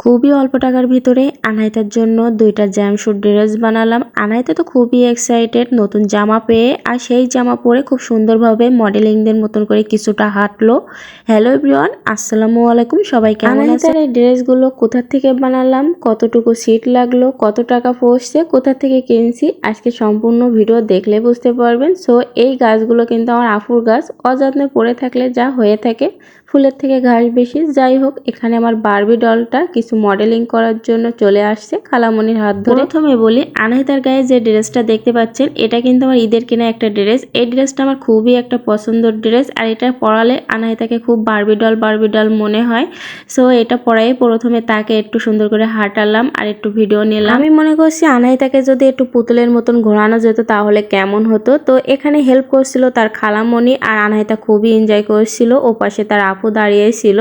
খুবই অল্প টাকার ভিতরে আনাইতার জন্য দুইটা জাম্পস্যুট ড্রেস বানালাম। আনাইতা তো খুবই এক্সাইটেড নতুন জামা পেয়ে, আর সেই জামা পরে খুব সুন্দরভাবে মডেলিংদের মতন করে কিছুটা হাঁটলো। হ্যালো এভরিওয়ান, আসসালামু আলাইকুম, সবাই কেমন আছেন? এই ড্রেসগুলো কোথা থেকে বানালাম, কতটুকু সিট লাগলো, কত টাকা পড়ছে, কোথা থেকে কিনছি, আজকে সম্পূর্ণ ভিডিও দেখলে বুঝতে পারবেন। সো এই গাছগুলো কিন্তু আমার আফুর গাছ, অযত্নে পড়ে থাকলে যা হয়ে থাকে, ফুলের থেকে ঘাস বেশি। যাই হোক, এখানে আমার বারবি ডলটা কিছু মডেলিং করার জন্য চলে আসছে খালামণির হাত ধরে। প্রথমে বলি, আনাহিতার গায়ে যে ড্রেসটা দেখতে পাচ্ছেন, এটা কিন্তু আমার ঈদের কেনা একটা ড্রেস। এই ড্রেসটা আমার খুবই একটা পছন্দের ড্রেস, আর এটা পরালে আনাহিতাকে খুব বারবি ডল মনে হয়। সো এটা পরাই প্রথমে তাকে একটু সুন্দর করে হাঁটালাম আর একটু ভিডিও নিলাম। আমি মনে করছি আনাহিতাকে যদি একটু পুতুলের মতন ঘোরানো যেত তাহলে কেমন হতো। তো এখানে হেল্প করছিল তার খালামণি, আর আনাহিতা খুবই এনজয় করছিল। ও পাশে তার আপু দাঁড়িয়েছিল।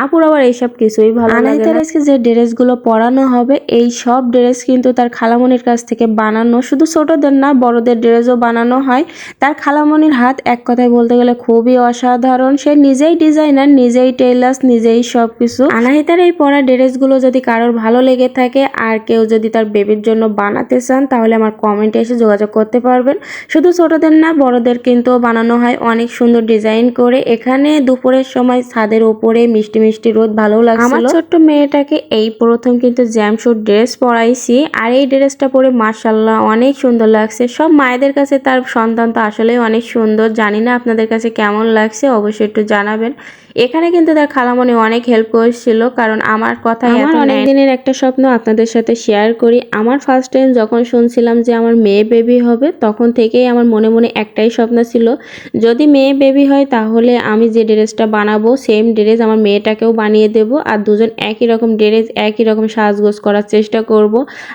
আপুর আবার এইসব কিছুই ভালো লাগে না। আজকে যে ড্রেসগুলো পরানো হবে, এই সব ড্রেস কিন্তু তার খালামণির কাছ থেকে বানানো। শুধু ছোটদের না, বড়দের ড্রেসও বানানো হয়। তার খালামণির হাত এক কথায় বলতে গেলে খুবই অসাধারণ। সে নিজেই ডিজাইনার, নিজেই টেইলার্স, নিজেই সবকিছু। আনাহিতার এই পরা ড্রেসগুলো যদি কারোর ভালো লেগে থাকে আর কেউ যদি তার বেবির জন্য বানাতে চান, তাহলে আমার কমেন্টে এসে যোগাযোগ করতে পারবেন। শুধু ছোটদের না, বড়দের কিন্তু বানানো হয় অনেক সুন্দর ডিজাইন করে। এখানে দুপুরের সময় ছাদের উপরে মিষ্টি মিষ্টি রোদ ভালো লাগছিল। আমার ছোট্ট মেয়েটাকে এই প্রথম কিন্তু জাম্পস্যুট ড্রেস পরাইছি, আর এই ড্রেসটা পরে মাশাআল্লাহ অনেক সুন্দর লাগছে। সব মায়েদের কাছে তার সন্তান তো আসলে অনেক সুন্দর। জানি না আপনাদের কাছে কেমন লাগছে, অবশ্যই একটু জানাবেন। এখানে কিন্তু তার খালামণি অনেক হেল্প করেছিল, কারণ আমার কথা অনেক দিনের একটা স্বপ্ন আপনাদের সাথে শেয়ার করি। আমার ফার্স্ট টাইম যখন শুনছিলাম যে আমার মেয়ে বেবি হবে, তখন থেকেই আমার মনে মনে একটাই স্বপ্ন ছিল, যদি মেয়ে বেবি হয় তাহলে আমি যে ড্রেসটা বানাবো সেম ড্রেস আমার মেয়েটাকেও বানিয়ে দেব, আর দুজন একই রকম ড্রেস একই রকম সাজগোজ করার চেষ্টা করব।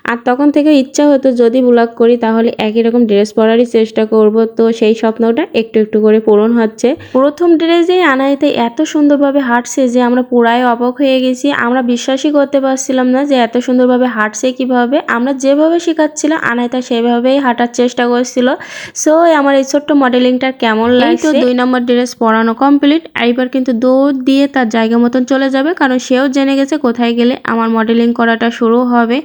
আর তখন থেকে ইচ্ছা হতো যদি ব্লগ করি তাহলে একই রকম ড্রেস পরারই চেষ্টা করব। তো সেই স্বপ্নটা একটু একটু করে পূরণ হচ্ছে। প্রথম ড্রেসেই আনাইতে এত সুন্দরভাবে হাঁটছে যে আমরা পুরাই অবাক হয়ে গেছি। আমরা বিশ্বাসই করতে পারছিলাম না যে এত সুন্দরভাবে হাঁটছে কিভাবে। আমরা যেভাবে শেখাচ্ছিলাম আনাইতা সেভাবেই হাঁটার চেষ্টা করছিল। সো আমার এই ছোট্ট মডেলিংটা কেমন লাগছে। 2 নম্বর ড্রেস পরানো কমপ্লিট। এইবার কিন্তু দৌড় দিয়ে তার জায়গা মতন চলে যাবে, কারণ সেও জেনে গেছে কোথায় গেলে আমার মডেলিং করাটা শুরু হবে।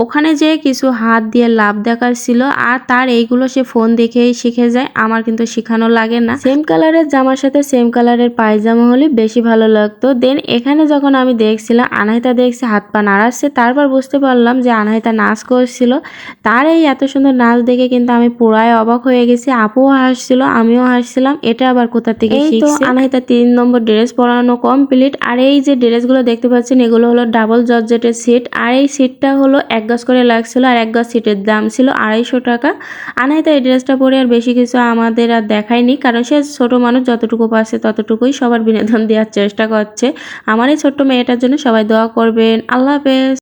ওখানে যে কিছু হাত দিয়ে লাভ দেখাচ্ছিল, আর তার এইগুলো সে ফোন দেখেই শিখে যায়। আমার কিন্তু শেখানো লাগে না। সেম কালারের জামার সাথে সেম কালারের পায়জামা হলে বেশি ভালো লাগতো। দেন এখানে যখন আমি দেখছিলাম আনাহিতা দেখছে হাত পা নাড়াচ্ছে, তারপর বুঝতে পারলাম যে আনাহিতা নাচ করছিল। তার এই এত সুন্দর নাচ দেখে কিন্তু আমি পুরাই অবাক হয়ে গেছি। আপুও হাসছিল, আমিও হাসছিলাম। এটা আবার কোথা থেকে শিখছে। আনাহিতা 3 নম্বর ড্রেস পরানো কমপ্লিট। আর এই যে ড্রেসগুলো দেখতে পাচ্ছেন, এগুলো হলো ডাবল জর্জেটের সিট। আর এই সিটটা হলো 1 গজ করে লাগছিল, আর 1 গজ সিটের দাম ছিল 250 টাকা। আনাহিতা এই ড্রেসটা পরে আর বেশি কিছু আমাদের আর দেখায়নি, কারণ সে ছোট মানুষ, যতটুকু পারছে ততটুকুই সবার বিনোদন দেওয়ার চেষ্টা করছে। আমার এই ছোট্ট মেয়েটার জন্য সবাই দোয়া করবেন। আল্লাহ হাফেজ।